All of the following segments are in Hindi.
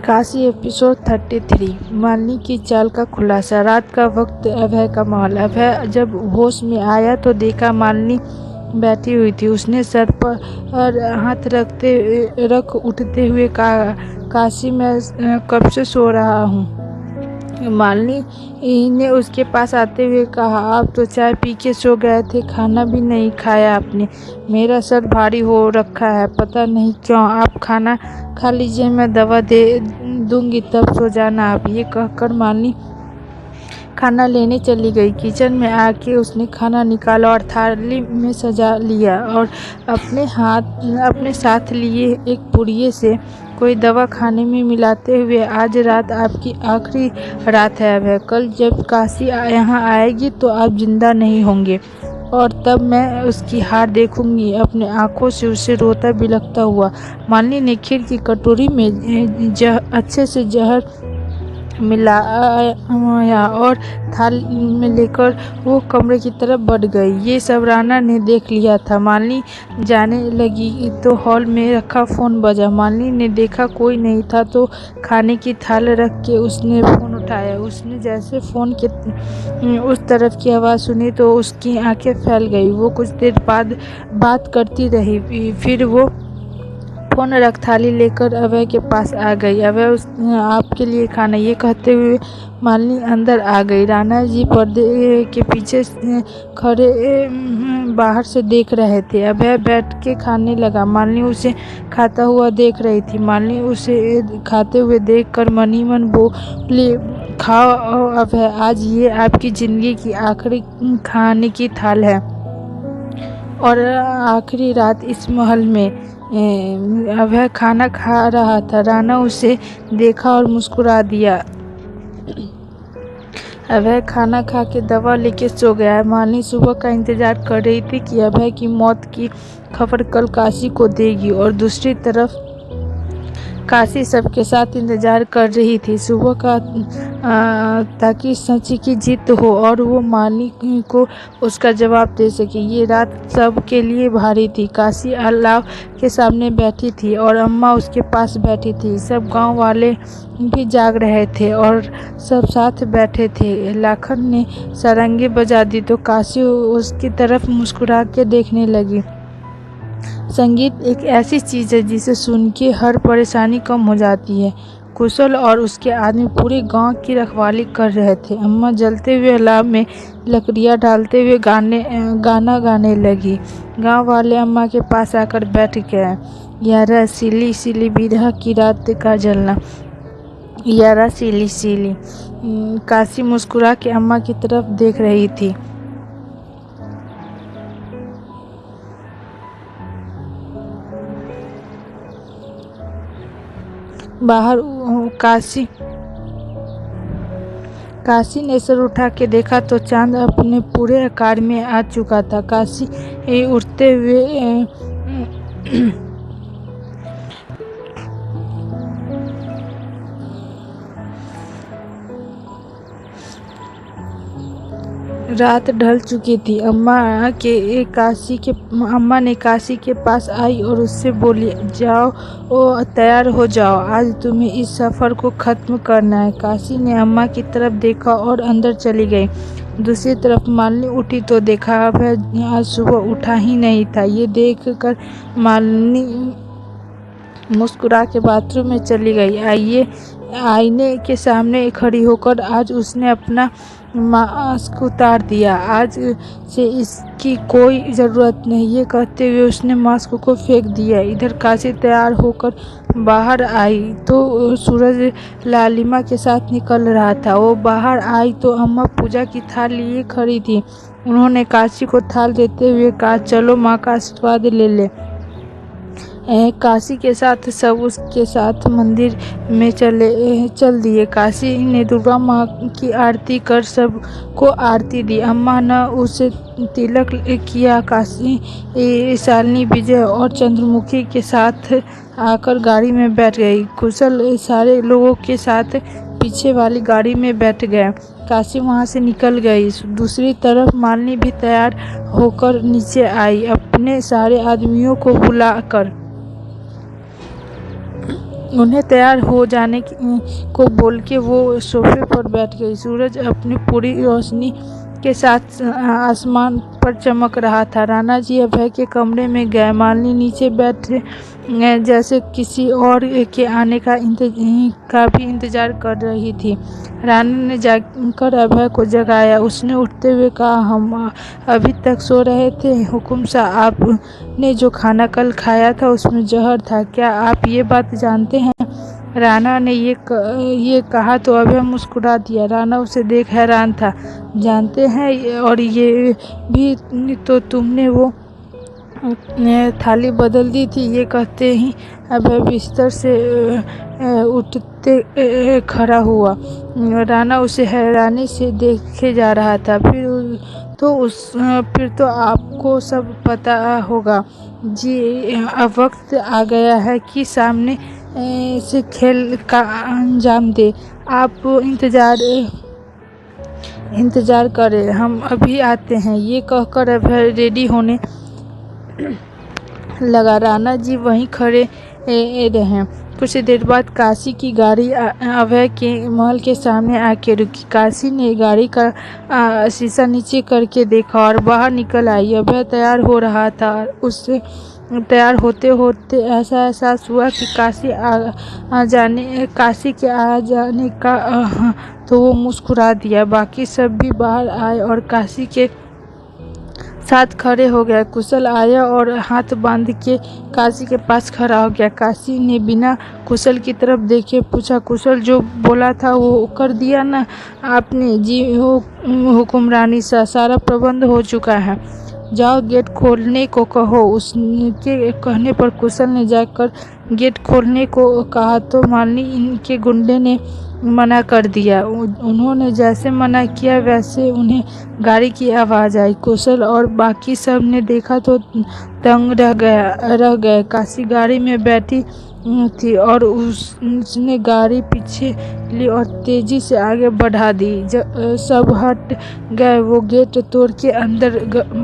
काशी एपिसोड 33। मालिनी की चाल का खुलासा। रात का वक्त, अभय का माहौल। अभय जब होश में आया तो देखा मालिनी बैठी हुई थी। उसने सर पर हाथ रख उठते हुए कहा, काशी मैं कब से सो रहा हूँ। मालिनी ने उसके पास आते हुए कहा, आप तो चाय पी के सो गए थे, खाना भी नहीं खाया आपने। मेरा सर भारी हो रखा है, पता नहीं क्यों। आप खाना खा लीजिए, मैं दवा दे दूंगी, तब सो जाना आप। ये कहकर मालिनी खाना लेने चली गई। किचन में आके उसने खाना निकाला और थाली में सजा लिया और अपने साथ लिए एक पुड़िये से कोई दवा खाने में मिलाते हुए, आज रात आपकी आखिरी रात है अभय। कल जब काशी यहाँ आएगी तो आप जिंदा नहीं होंगे और तब मैं उसकी हार देखूंगी। अपने आंखों से उसे रोता बिलखता हुआ मालिनी ने खीर की कटोरी में अच्छे से जहर मिलाया और थाली में लेकर वो कमरे की तरफ बढ़ गई। ये सब राणा ने देख लिया था। मालिनी जाने लगी तो हॉल में रखा फोन बजा। मालिनी ने देखा कोई नहीं था तो खाने की थाल रख के उसने फोन उठाया। उसने जैसे फोन के उस तरफ की आवाज़ सुनी तो उसकी आंखें फैल गई। वो कुछ देर बाद बात करती रही, फिर वो फोन रख थाली लेकर अभय के पास आ गई। अभय आपके लिए खाना, ये कहते हुए मालिनी अंदर आ गई। राणा जी पर्दे के पीछे खड़े बाहर से देख रहे थे। अभय बैठ के खाने लगा। मालिनी उसे खाता हुआ देख रही थी। मालिनी उसे खाते हुए देखकर मन ही मन बोली, खाओ अभय, आज ये आपकी जिंदगी की आखिरी खाने की थाल है और आखिरी रात इस महल में। अभय खाना खा रहा था। राणा उसे देखा और मुस्कुरा दिया। अभय खाना खा के दवा लेके सो गया। मालिनी सुबह का इंतजार कर रही थी कि अभय की मौत की खबर कल काशी को देगी और दूसरी तरफ काशी सबके साथ इंतजार कर रही थी सुबह का, ताकि सच की जीत हो और वो मालिनी को उसका जवाब दे सके। ये रात सबके लिए भारी थी। काशी अलाव के सामने बैठी थी और अम्मा उसके पास बैठी थी। सब गांव वाले भी जाग रहे थे और सब साथ बैठे थे। लाखन ने सारंगी बजा दी तो काशी उसकी तरफ मुस्कुरा के देखने लगी। संगीत एक ऐसी चीज़ है जिसे सुन के हर परेशानी कम हो जाती है। कुशल और उसके आदमी पूरे गांव की रखवाली कर रहे थे। अम्मा जलते हुए अलाव में लकड़ियां डालते हुए गाना गाने लगी। गांव वाले अम्मा के पास आकर बैठ गए। यारा सिली सिली बिरह की रात का जलना, यारा सिली सिली। काशी मुस्कुरा के अम्मा की तरफ देख रही थी। बाहर काशी ने सर उठा के देखा तो चांद अपने पूरे आकार में आ चुका था। काशी उठते हुए रात ढल चुकी थी। अम्मा ने काशी के पास आई और उससे बोली, जाओ तैयार हो जाओ, आज तुम्हें इस सफ़र को ख़त्म करना है। काशी ने अम्मा की तरफ देखा और अंदर चली गई। दूसरी तरफ मालिनी उठी तो देखा अभय आज सुबह उठा ही नहीं था। ये देखकर मालिनी मुस्कुरा के बाथरूम में चली गई। आईने के सामने खड़ी होकर आज उसने अपना मास्क उतार दिया। आज से इसकी कोई ज़रूरत नहीं, ये कहते हुए उसने मास्क को फेंक दिया। इधर काशी तैयार होकर बाहर आई तो सूरज लालिमा के साथ निकल रहा था। वो बाहर आई तो अम्मा पूजा की थाल लिए खड़ी थी। उन्होंने काशी को थाल देते हुए कहा, चलो माँ का आशीर्वाद ले ले। काशी के साथ सब उसके साथ मंदिर में चल दिए। काशी ने दुर्गा माँ की आरती कर सबको आरती दी। अम्मा ने उसे तिलक किया। काशी शालिनी, विजय और चंद्रमुखी के साथ आकर गाड़ी में बैठ गई। कुशल सारे लोगों के साथ पीछे वाली गाड़ी में बैठ गए। काशी वहां से निकल गई। दूसरी तरफ मालिनी भी तैयार होकर नीचे आई, अपने सारे आदमियों को बुलाकर। उन्हें तैयार हो जाने को बोल के वो सोफे पर बैठ गई। सूरज अपनी पूरी रोशनी के साथ आसमान पर चमक रहा था। राणा जी अभय के कमरे में गए। मालिनी नीचे बैठे जैसे किसी और के आने का भी इंतजार कर रही थी। राणा ने जाकर अभय को जगाया। उसने उठते हुए कहा, हम अभी तक सो रहे थे? हुकुम साहब, आपने जो खाना कल खाया था उसमें जहर था, क्या आप ये बात जानते हैं? राणा ने ये कहा तो अभय मुस्कुरा दिया। राणा उसे देख हैरान था। जानते हैं? और ये भी तो तुमने वो थाली बदल दी थी। ये कहते ही अभय बिस्तर से उठते खड़ा हुआ। राणा उसे हैरानी से देखे जा रहा था। फिर तो आपको सब पता होगा। जी, अब वक्त आ गया है कि सामने से खेल का अंजाम दे। आप इंतजार करें, हम अभी आते हैं। ये कहकर अभय रेडी होने लगा। राणा जी वहीं खड़े रहे। कुछ देर बाद काशी की गाड़ी अभय के महल के सामने आके रुकी। काशी ने गाड़ी का शीशा नीचे करके देखा और बाहर निकल आई। अभय तैयार हो रहा था। उससे तैयार होते होते ऐसा एहसास हुआ कि काशी के आ जाने का तो वो मुस्कुरा दिया। बाकी सब भी बाहर आए और काशी के साथ खड़े हो गया। कुशल आया और हाथ बांध के काशी के पास खड़ा हो गया। काशी ने बिना कुशल की तरफ देखे पूछा, कुशल, जो बोला था वो कर दिया ना आपने? जी हुक्मरानी साहब, सारा प्रबंध हो चुका है। जाओ गेट खोलने को कहो। उसके कहने पर कुशल ने जाकर गेट खोलने को कहा तो मालिनी इनके गुंडे ने मना कर दिया। उन्होंने जैसे मना किया वैसे उन्हें गाड़ी की आवाज़ आई। कुशल और बाकी सब ने देखा तो दंग रह गए। काशी गाड़ी में बैठी थी और उसने गाड़ी पीछे ली और तेजी से आगे बढ़ा दी। सब हट गए। वो गेट तोड़ के अंदर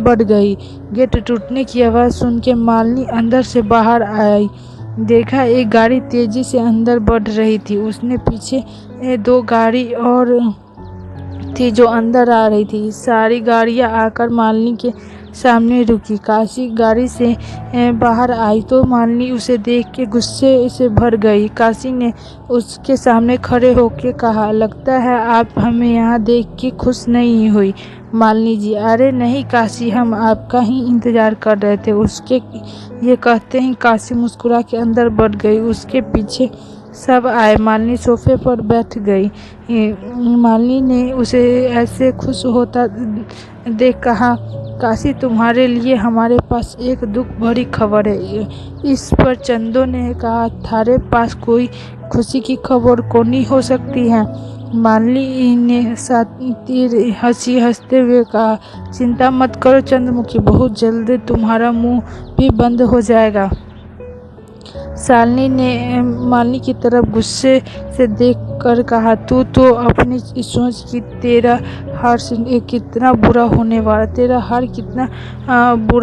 बढ़ गई। गेट टूटने की आवाज़ सुन के मालिनी अंदर से बाहर आई। देखा एक गाड़ी तेजी से अंदर बढ़ रही थी। उसने पीछे 2 गाड़ी और थी जो अंदर आ रही थी। सारी गाड़ियां आकर मालिनी के सामने रुकी। काशी गाड़ी से बाहर आई तो मालिनी उसे देख के गुस्से से भर गई। काशी ने उसके सामने खड़े होकर कहा, लगता है आप हमें यहाँ देख के खुश नहीं हुई मालिनी जी। अरे नहीं काशी, हम आपका ही इंतजार कर रहे थे। उसके ये कहते ही काशी मुस्कुरा के अंदर बढ़ गई। उसके पीछे सब आए। मालिनी सोफे पर बैठ गई। मालिनी ने उसे ऐसे खुश होता देख कहा, काशी, तुम्हारे लिए हमारे पास एक दुख भरी खबर है। इस पर चंदो ने कहा, थारे पास कोई खुशी की खबर कौन हो सकती है? मालिनी ने सातिर हंसते हुए कहा, चिंता मत करो चंद्रमुखी, बहुत जल्द तुम्हारा मुंह भी बंद हो जाएगा। शालिनी ने मालिनी की तरफ गुस्से से देखकर कहा, तू तो अपनी सोच कि तेरा हार कितना बुरा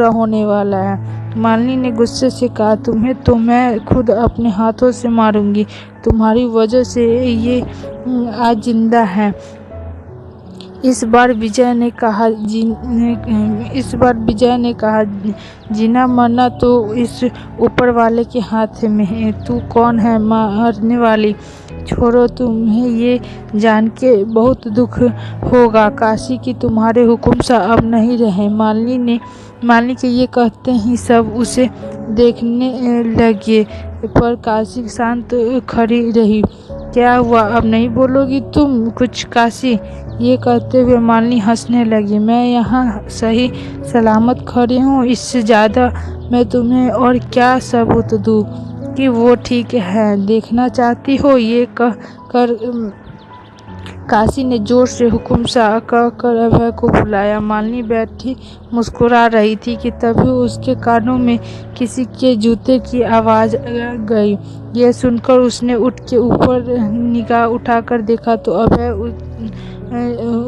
होने वाला है। मालिनी ने गुस्से से कहा, तुम्हें तो मैं खुद अपने हाथों से मारूंगी। तुम्हारी वजह से ये आज जिंदा है। इस बार विजय ने कहा, जीना मरना तो इस ऊपर वाले के हाथ में है। तू कौन है मारने वाली? छोड़ो, तुम्हें ये जान के बहुत दुख होगा काशी कि तुम्हारे हुक्म सा अब नहीं रहे। मालिनी के ये कहते ही सब उसे देखने लगे, पर काशी शांत खड़ी रही। क्या हुआ, अब नहीं बोलोगी तुम कुछ काशी? ये कहते हुए मालिनी हंसने लगी। मैं यहाँ सही सलामत खड़ी हूँ, इससे ज़्यादा मैं तुम्हें और क्या सबूत दूँ कि वो ठीक है? देखना चाहती हो? ये कहकर काशी ने जोर से हुक्म सा कहकर अभय को बुलाया। मालिनी बैठी मुस्कुरा रही थी कि तभी उसके कानों में किसी के जूते की आवाज़ गई। यह सुनकर उसने उठ के ऊपर निगाह उठाकर देखा तो अभय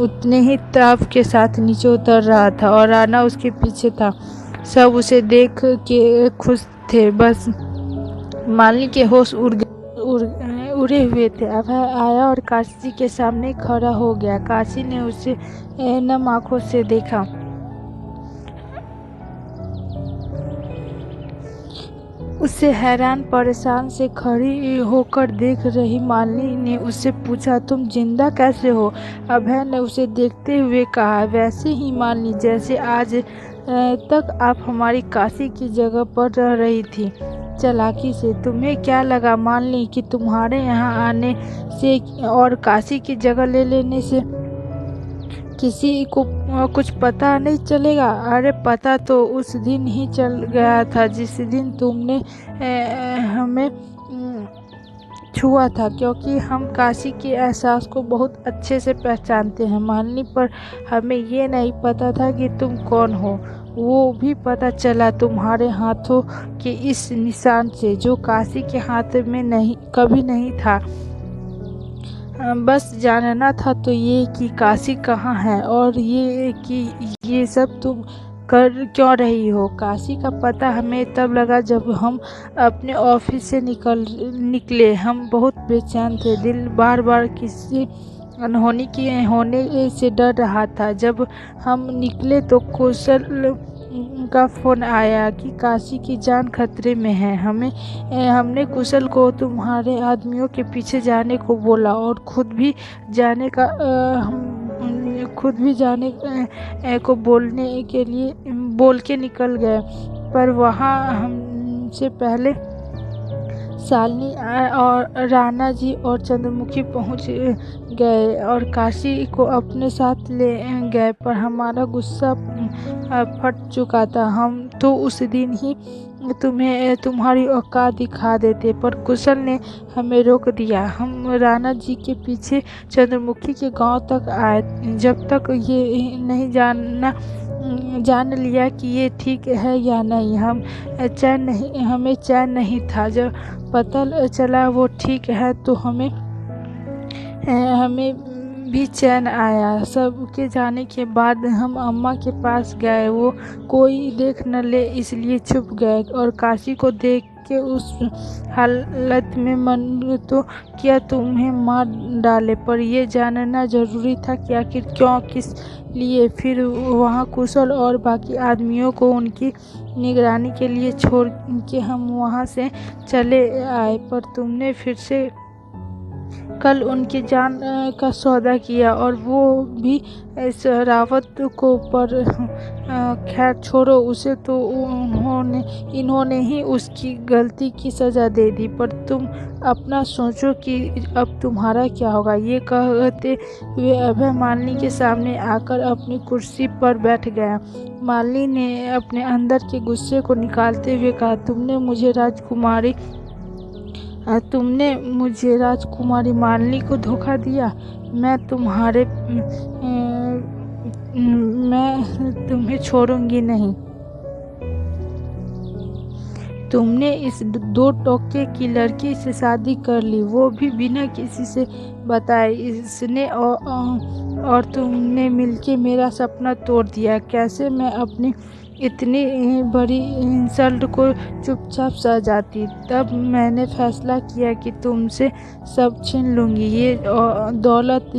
उतने ही ताव के साथ नीचे उतर रहा था और राणा उसके पीछे था। सब उसे देख के खुश थे। बस मालिनी के होश उड़ उड़े हुए थे। अभय आया और काशी जी के सामने खड़ा हो गया। काशी ने उसे नम आंखों से देखा। उसे हैरान परेशान से खड़ी होकर देख रही मालिनी ने उससे पूछा, तुम जिंदा कैसे हो? अभय ने उसे देखते हुए कहा, वैसे ही मालिनी जैसे आज तक आप हमारी काशी की जगह पर रह रही थी, चालाकी से। तुम्हें क्या लगा मालिनी कि तुम्हारे यहाँ आने से और काशी की जगह ले लेने से किसी को कुछ पता नहीं चलेगा? अरे पता तो उस दिन ही चल गया था जिस दिन तुमने हमें छुआ था, क्योंकि हम काशी के एहसास को बहुत अच्छे से पहचानते हैं मालिनी, पर हमें ये नहीं पता था कि तुम कौन हो। वो भी पता चला तुम्हारे हाथों के इस निशान से, जो काशी के हाथ में नहीं कभी नहीं था। बस जानना था तो ये कि काशी कहाँ है, और ये कि ये सब तुम कर क्यों रही हो। काशी का पता हमें तब लगा जब हम अपने ऑफिस से निकले। हम बहुत बेचैन थे। दिल बार बार किसी अनहोनी के होने से डर रहा था। जब हम निकले तो कुशल का फोन आया कि काशी की जान खतरे में है। हमने कुशल को तुम्हारे आदमियों के पीछे जाने को बोला और खुद भी जाने को बोल के निकल गए। पर वहाँ हमसे पहले शालिनी और राणा जी और चंद्रमुखी पहुंच गए और काशी को अपने साथ ले गए। पर हमारा गुस्सा फट चुका था। हम तो उस दिन ही तुम्हें तुम्हारी औकात दिखा देते, पर कुशल ने हमें रोक दिया। हम राणा जी के पीछे चंद्रमुखी के गांव तक आए। जब तक ये नहीं जान लिया कि ये ठीक है या नहीं, हमें चैन नहीं था। जब पता चला वो ठीक है तो हमें भी चैन आया। सबके जाने के बाद हम अम्मा के पास गए। वो कोई देख न ले इसलिए छुप गए, और काशी को देख के उस हालत में मन तो क्या तुम्हें मार डाले, पर यह जानना जरूरी था कि आखिर क्यों, किस लिए। फिर वहाँ कुशल और बाकी आदमियों को उनकी निगरानी के लिए छोड़ के हम वहाँ से चले आए, पर तुमने फिर से कल उनकी जान का सौदा किया, और वो भी इस रावत को। पर खैर छोड़ो उसे, तो इन्होंने ही उसकी गलती की सजा दे दी। पर तुम अपना सोचो कि अब तुम्हारा क्या होगा। ये कहते हुए अभय मालिनी के सामने आकर अपनी कुर्सी पर बैठ गया। मालिनी ने अपने अंदर के गुस्से को निकालते हुए कहा, तुमने मुझे राजकुमारी मालिनी को धोखा दिया। मैं तुम्हें छोड़ूंगी नहीं। तुमने इस 2 टोके की लड़की से शादी कर ली, वो भी बिना किसी से बताए। इसने और तुमने मिलके मेरा सपना तोड़ दिया। कैसे मैं अपनी इतनी बड़ी इंसल्ट को चुपचाप सह जाती। तब मैंने फैसला किया कि तुमसे सब छीन लूँगी, ये दौलत,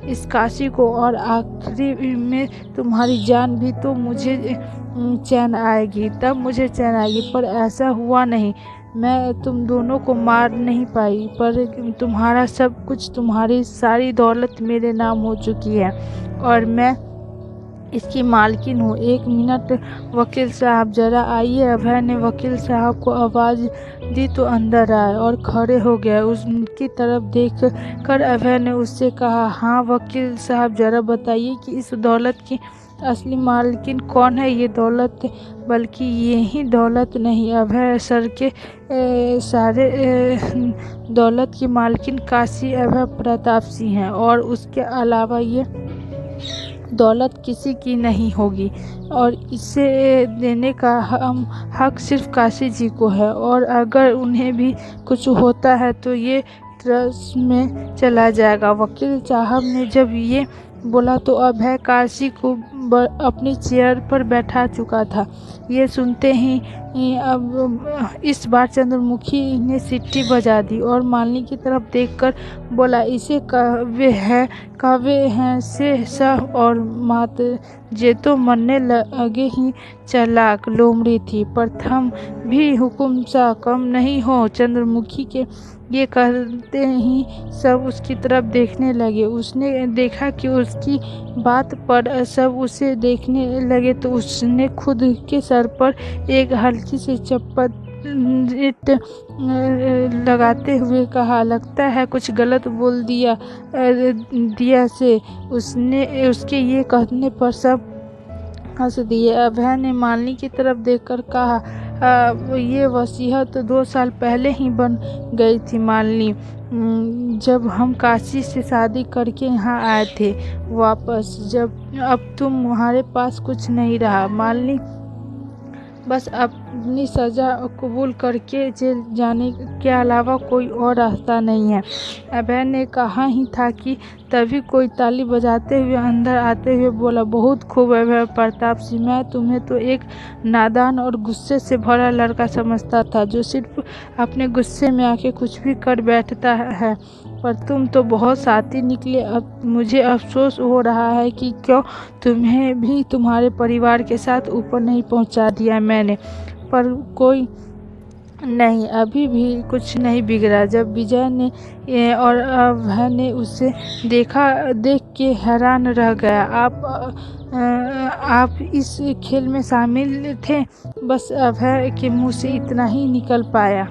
इस काशी को, और आखिरी में तुम्हारी जान भी। तो मुझे चैन आएगी, तब मुझे चैन आएगी। पर ऐसा हुआ नहीं। मैं तुम दोनों को मार नहीं पाई, पर तुम्हारा सब कुछ, तुम्हारी सारी दौलत मेरे नाम हो चुकी है, और मैं इसकी मालकिन हूँ। 1 मिनट वकील साहब, जरा आइए। अभय ने वकील साहब को आवाज़ दी तो अंदर आए और खड़े हो गए। उनकी तरफ देख कर अभय ने उससे कहा, हाँ वकील साहब, जरा बताइए कि इस दौलत की असली मालकिन कौन है। ये दौलत, बल्कि यही दौलत नहीं, अभय सर के सारे दौलत की मालकिन काशी अभय प्रताप सिंह हैं, और उसके अलावा ये दौलत किसी की नहीं होगी, और इसे देने का हक सिर्फ काशी जी को है। और अगर उन्हें भी कुछ होता है तो ये ट्रस्ट में चला जाएगा। वकील साहब ने जब ये बोला तो अभय काशी को अपनी चेयर पर बैठा चुका था। ये सुनते ही अब इस बार चंद्रमुखी ने सीटी बजा दी और मालिनी की तरफ देखकर बोला, इसे काव्य हैं से सब और मात जे तो मरने लगे ही चालाक लोमड़ी थी। प्रथम भी हुकुम सा कम नहीं हो। चंद्रमुखी के ये कहते ही सब उसकी तरफ देखने लगे। उसने देखा कि उसकी बात पर सब उसे देखने लगे तो उसने खुद के सर पर एक हल्की सी चप्पल लगाते हुए कहा, लगता है कुछ गलत बोल दिया से। उसके ये कहने पर सब हंस दिए। अभय ने मालिनी की तरफ देखकर कहा, ये वसीयत 2 साल पहले ही बन गई थी मालिनी, जब हम काशी से शादी करके यहाँ आए थे वापस, जब अब तुम्हारे पास कुछ नहीं रहा मालिनी, बस अपनी सज़ा कबूल करके जेल जाने के अलावा कोई और रास्ता नहीं है। अभय ने कहा ही था कि तभी कोई ताली बजाते हुए अंदर आते हुए बोला, बहुत खूब अभय प्रताप सिंह, मैं तुम्हें तो एक नादान और गुस्से से भरा लड़का समझता था जो सिर्फ अपने गुस्से में आके कुछ भी कर बैठता है, पर तुम तो बहुत साथी निकले। अब मुझे अफसोस हो रहा है कि क्यों तुम्हें भी तुम्हारे परिवार के साथ ऊपर नहीं पहुंचा दिया मैंने, पर कोई नहीं, अभी भी कुछ नहीं बिगड़ा। जब विजय ने और अभय ने उसे देख के हैरान रह गया। आप इस खेल में शामिल थे? बस अभय के मुंह से इतना ही निकल पाया।